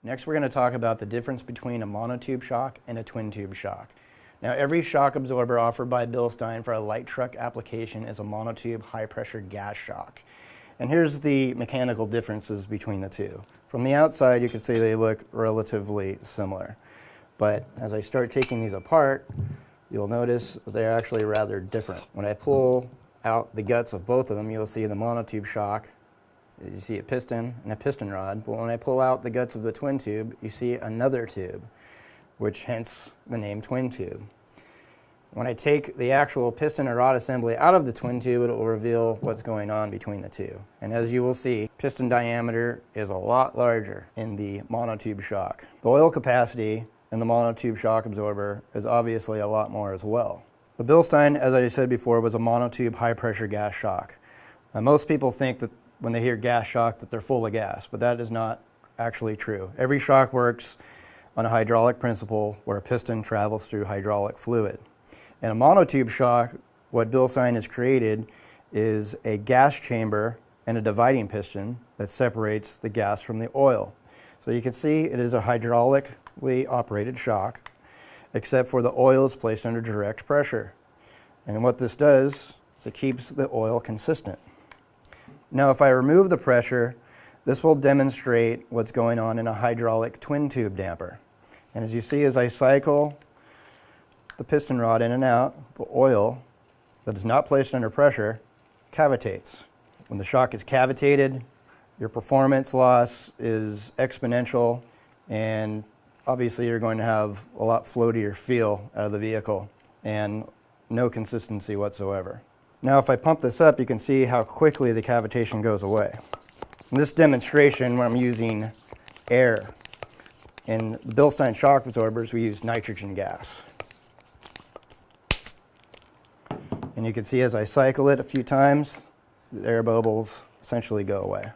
Next, we're going to talk about the difference between a monotube shock and a twin tube shock. Now, every shock absorber offered by Bilstein for a light truck application is a monotube high-pressure gas shock. And here's the mechanical differences between the two. From the outside, you can see they look relatively similar. But as I start taking these apart, you'll notice they're actually rather different. When I pull out the guts of both of them, you'll see the monotube shock. You see a piston and a piston rod. But when I pull out the guts of the twin tube, you see another tube, which hence the name twin tube. When I take the actual piston and rod assembly out of the twin tube, it will reveal what's going on between the two. And as you will see, piston diameter is a lot larger in the monotube shock. The oil capacity in the monotube shock absorber is obviously a lot more as well. The Bilstein, as I said before, was a monotube high-pressure gas shock. Most people think that when they hear gas shock that they're full of gas, but that is not actually true. Every shock works on a hydraulic principle where a piston travels through hydraulic fluid. In a monotube shock, what Bilstein has created is a gas chamber and a dividing piston that separates the gas from the oil. So you can see it is a hydraulically operated shock, except for the oil is placed under direct pressure. And what this does is it keeps the oil consistent. Now, if I remove the pressure, this will demonstrate what's going on in a hydraulic twin tube damper. And as you see, as I cycle the piston rod in and out, the oil that is not placed under pressure cavitates. When the shock is cavitated, your performance loss is exponential, and obviously you're going to have a lot floatier feel out of the vehicle and no consistency whatsoever. Now, if I pump this up, you can see how quickly the cavitation goes away. In this demonstration, when I'm using air, in the Bilstein shock absorbers, we use nitrogen gas. And you can see as I cycle it a few times, the air bubbles essentially go away.